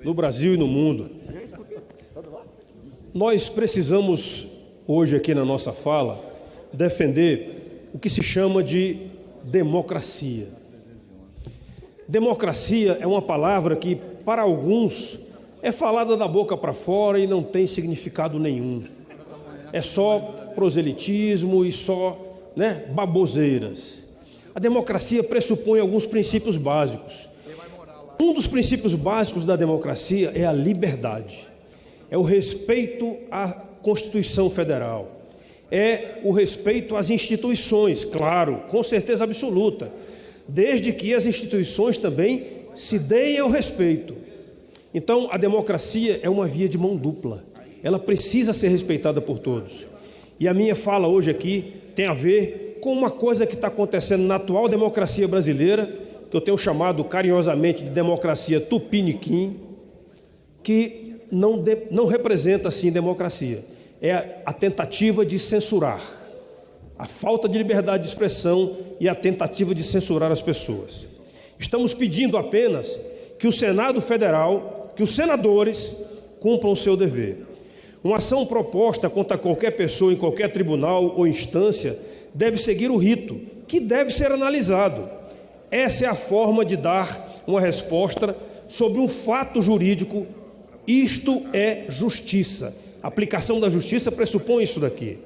no Brasil e no mundo. Nós precisamos, hoje aqui na nossa fala, defender o que se chama de democracia. Democracia é uma palavra que, para alguns, é falada da boca para fora e não tem significado nenhum. É só proselitismo e só, baboseiras. A democracia pressupõe alguns princípios básicos. Um dos princípios básicos da democracia é a liberdade. É o respeito à Constituição Federal. É o respeito às instituições, claro, com certeza absoluta, desde que as instituições também se deem ao respeito. Então, a democracia é uma via de mão dupla. Ela precisa ser respeitada por todos. E a minha fala hoje aqui tem a ver com uma coisa que está acontecendo na atual democracia brasileira, que eu tenho chamado carinhosamente de democracia tupiniquim, que não representa, assim, democracia. É a tentativa de censurar, a falta de liberdade de expressão e a tentativa de censurar as pessoas. Estamos pedindo apenas que o Senado Federal, que os senadores cumpram o seu dever. Uma ação proposta contra qualquer pessoa em qualquer tribunal ou instância deve seguir o rito, que deve ser analisado. Essa é a forma de dar uma resposta sobre um fato jurídico. Isto é justiça. A aplicação da justiça pressupõe isso daqui.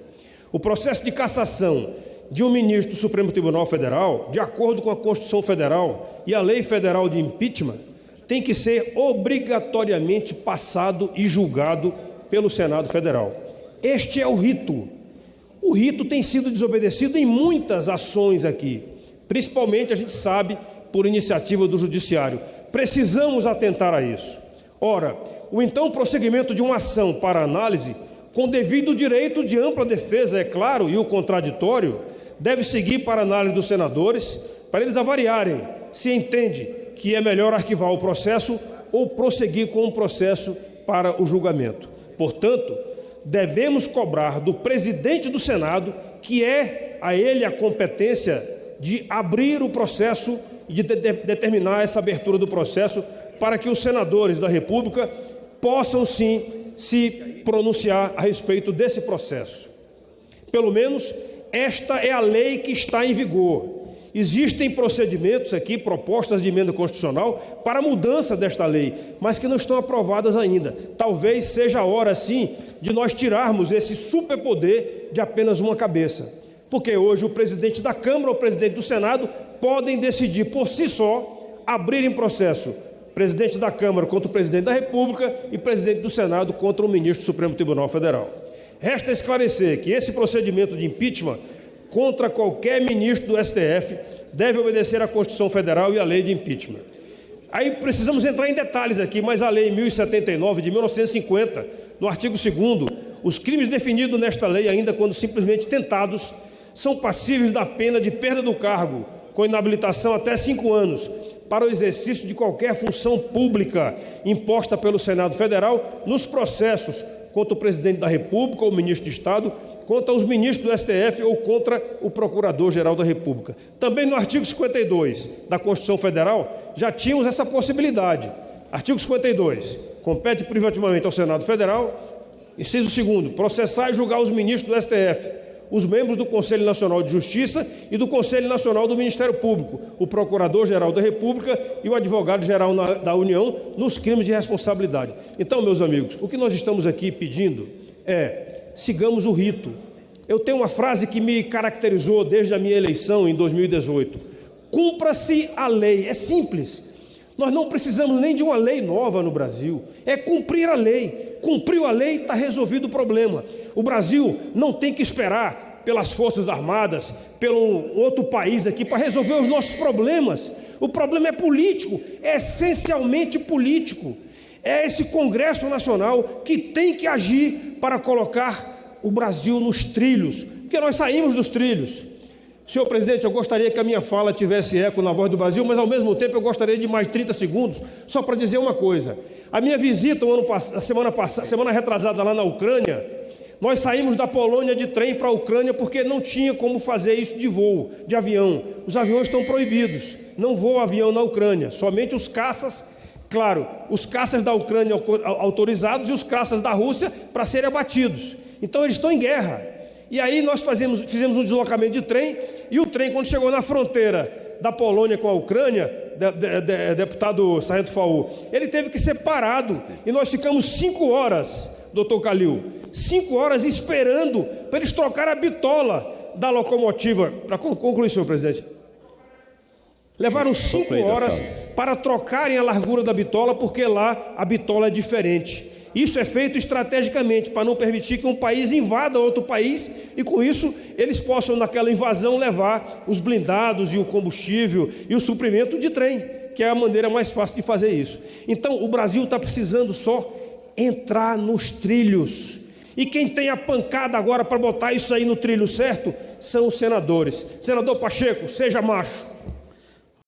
O processo de cassação de um ministro do Supremo Tribunal Federal, de acordo com a Constituição Federal e a Lei Federal de Impeachment, tem que ser obrigatoriamente passado e julgado pelo Senado Federal. Este é o rito. O rito tem sido desobedecido em muitas ações aqui, principalmente, a gente sabe, por iniciativa do Judiciário. Precisamos atentar a isso. Ora, o então prosseguimento de uma ação para análise, com devido direito de ampla defesa, é claro, e o contraditório, deve seguir para análise dos senadores, para eles avaliarem se entende que é melhor arquivar o processo ou prosseguir com o processo para o julgamento. Portanto, devemos cobrar do presidente do Senado, que é a ele a competência de abrir o processo e de determinar essa abertura do processo, para que os senadores da República possam sim se pronunciar a respeito desse processo. Pelo menos esta é a lei que está em vigor. Existem procedimentos aqui, propostas de emenda constitucional para a mudança desta lei, mas que não estão aprovadas ainda. Talvez seja a hora, sim, de nós tirarmos esse superpoder de apenas uma cabeça. Porque hoje o presidente da Câmara ou o presidente do Senado podem decidir por si só abrirem processo. Presidente da Câmara contra o presidente da República e presidente do Senado contra o ministro do Supremo Tribunal Federal. Resta esclarecer que esse procedimento de impeachment contra qualquer ministro do STF deve obedecer à Constituição Federal e à lei de impeachment. Aí precisamos entrar em detalhes aqui, mas a lei 1079 de 1950, no artigo 2º, os crimes definidos nesta lei, ainda quando simplesmente tentados, são passíveis da pena de perda do cargo, com inabilitação até 5 anos, para o exercício de qualquer função pública imposta pelo Senado Federal nos processos contra o presidente da República ou o ministro de Estado, contra os ministros do STF ou contra o Procurador-Geral da República. Também no artigo 52 da Constituição Federal já tínhamos essa possibilidade. Artigo 52. Compete privativamente ao Senado Federal, inciso 2º, processar e julgar os ministros do STF, os membros do Conselho Nacional de Justiça e do Conselho Nacional do Ministério Público, o Procurador-Geral da República e o Advogado-Geral da União nos crimes de responsabilidade. Então, meus amigos, o que nós estamos aqui pedindo é: sigamos o rito. Eu tenho uma frase que me caracterizou desde a minha eleição em 2018. Cumpra-se a lei. É simples. Nós não precisamos nem de uma lei nova no Brasil. É cumprir a lei. Cumpriu a lei, está resolvido o problema. O Brasil não tem que esperar pelas Forças Armadas, pelo outro país aqui, para resolver os nossos problemas. O problema é político, é essencialmente político. É esse Congresso Nacional que tem que agir para colocar o Brasil nos trilhos, porque nós saímos dos trilhos. Senhor presidente, eu gostaria que a minha fala tivesse eco na Voz do Brasil, mas ao mesmo tempo eu gostaria de mais 30 segundos, só para dizer uma coisa. A minha visita a semana retrasada lá na Ucrânia, nós saímos da Polônia de trem para a Ucrânia porque não tinha como fazer isso de voo, de avião. Os aviões estão proibidos, não voa avião na Ucrânia, somente os caças claro, os caças da Ucrânia autorizados e os caças da Rússia para serem abatidos. Então eles estão em guerra. E aí nós fizemos um deslocamento de trem, e o trem, quando chegou na fronteira da Polônia com a Ucrânia, deputado Sargento Faú, ele teve que ser parado, e nós ficamos 5 horas, doutor Calil, 5 horas esperando para eles trocar a bitola da locomotiva. Para concluir, senhor presidente, levaram 5 horas para trocarem a largura da bitola, porque lá a bitola é diferente. Isso é feito estrategicamente para não permitir que um país invada outro país, e com isso eles possam, naquela invasão, levar os blindados e o combustível e o suprimento de trem, que é a maneira mais fácil de fazer isso. Então o Brasil está precisando só entrar nos trilhos, e quem tem a pancada agora para botar isso aí no trilho certo são os senadores. Senador Pacheco, seja macho.